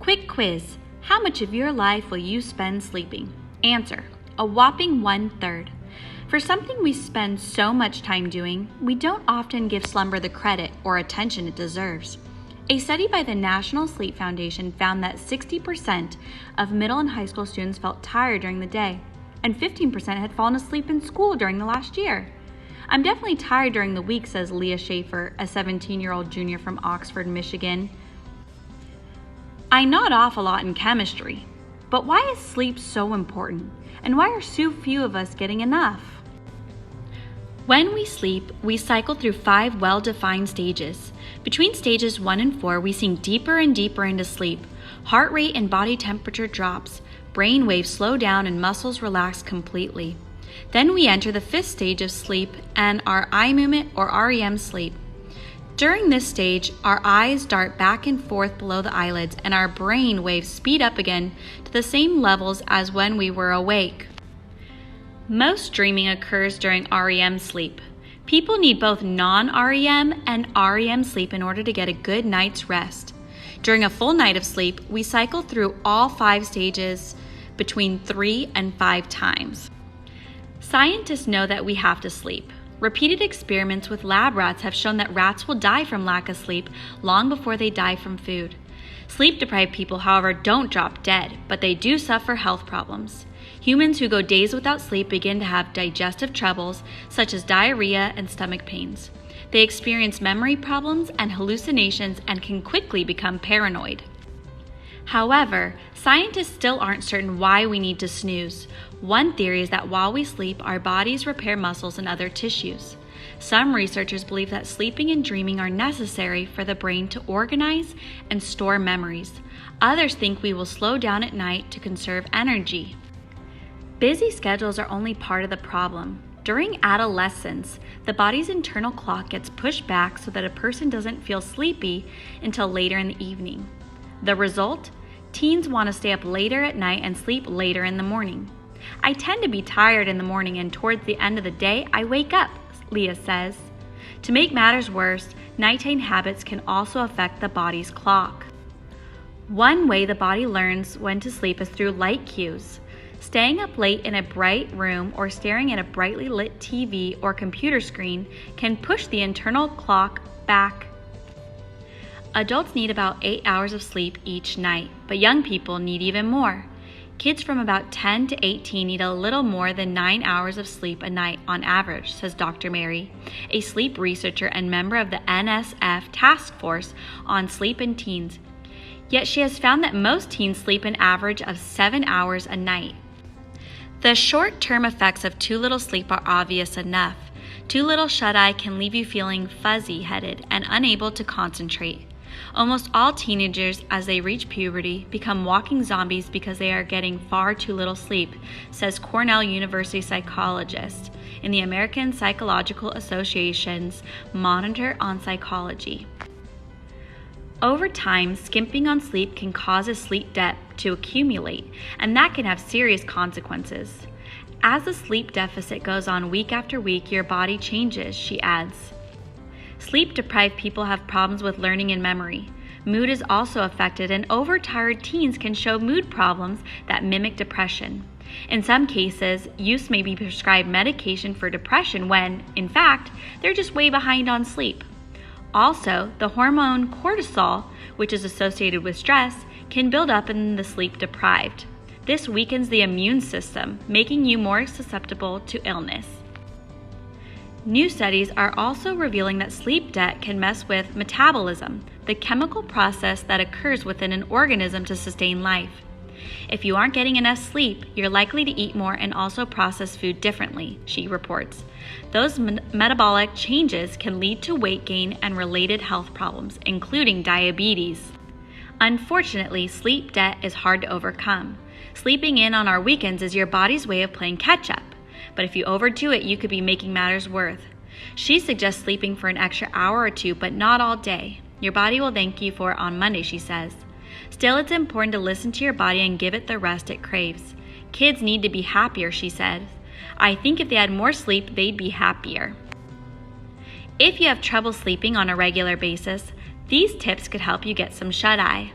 Quick quiz. How much of your life will you spend sleeping? Answer: a whopping 1/3. For something we spend so much time doing, we don't often give slumber the credit or attention it deserves. A study by the National Sleep Foundation found that 60% of middle and high school students felt tired during the day, and 15% had fallen asleep in school during the last year. I'm definitely tired during the week, says Leah Schaefer, a 17-year-old junior from Oxford, Michigan. I nod off a lot in chemistry, but why is sleep so important? And why are so few of us getting enough? When we sleep, we cycle through 5 well-defined stages. Between stages 1 and 4, we sink deeper and deeper into sleep. Heart rate and body temperature drops, brain waves slow down, and muscles relax completely. Then we enter the 5th stage of sleep and our eye movement or REM sleep. During this stage, our eyes dart back and forth below the eyelids and our brain waves speed up again to the same levels as when we were awake. Most dreaming occurs during REM sleep. People need both non-REM and REM sleep in order to get a good night's rest. During a full night of sleep, we cycle through all 5 stages between 3 and 5 times. Scientists know that we have to sleep. Repeated experiments with lab rats have shown that rats will die from lack of sleep long before they die from food. Sleep-deprived people, however, don't drop dead, but they do suffer health problems. Humans who go days without sleep begin to have digestive troubles, such as diarrhea and stomach pains. They experience memory problems and hallucinations and can quickly become paranoid. However, scientists still aren't certain why we need to snooze. One theory is that while we sleep, our bodies repair muscles and other tissues. Some researchers believe that sleeping and dreaming are necessary for the brain to organize and store memories. Others think we will slow down at night to conserve energy. Busy schedules are only part of the problem. During adolescence, the body's internal clock gets pushed back so that a person doesn't feel sleepy until later in the evening. The result? Teens want to stay up later at night and sleep later in the morning. I tend to be tired in the morning and towards the end of the day, I wake up, Leah says. To make matters worse, nighttime habits can also affect the body's clock. One way the body learns when to sleep is through light cues. Staying up late in a bright room or staring at a brightly lit TV or computer screen can push the internal clock back. Adults need about 8 hours of sleep each night, but young people need even more. Kids from about 10 to 18 need a little more than 9 hours of sleep a night on average, says Dr. Mary, a sleep researcher and member of the NSF Task Force on Sleep in Teens. Yet she has found that most teens sleep an average of 7 hours a night. The short-term effects of too little sleep are obvious enough. Too little shut-eye can leave you feeling fuzzy-headed and unable to concentrate. Almost all teenagers, as they reach puberty, become walking zombies because they are getting far too little sleep, says Cornell University psychologist in the American Psychological Association's Monitor on Psychology. Over time, skimping on sleep can cause a sleep debt to accumulate, and that can have serious consequences. As the sleep deficit goes on week after week, your body changes, she adds. Sleep-deprived people have problems with learning and memory. Mood is also affected, and overtired teens can show mood problems that mimic depression. In some cases, youth may be prescribed medication for depression when, in fact, they're just way behind on sleep. Also, the hormone cortisol, which is associated with stress, can build up in the sleep-deprived. This weakens the immune system, making you more susceptible to illness. New studies are also revealing that sleep debt can mess with metabolism, the chemical process that occurs within an organism to sustain life. If you aren't getting enough sleep, you're likely to eat more and also process food differently, she reports. Those metabolic changes can lead to weight gain and related health problems, including diabetes. Unfortunately, sleep debt is hard to overcome. Sleeping in on our weekends is your body's way of playing catch-up. But if you overdo it, you could be making matters worse. She suggests sleeping for an extra hour or 2, but not all day. Your body will thank you for it on Monday, she says. Still, it's important to listen to your body and give it the rest it craves. Kids need to be happier, she said. I think if they had more sleep, they'd be happier. If you have trouble sleeping on a regular basis, these tips could help you get some shut-eye.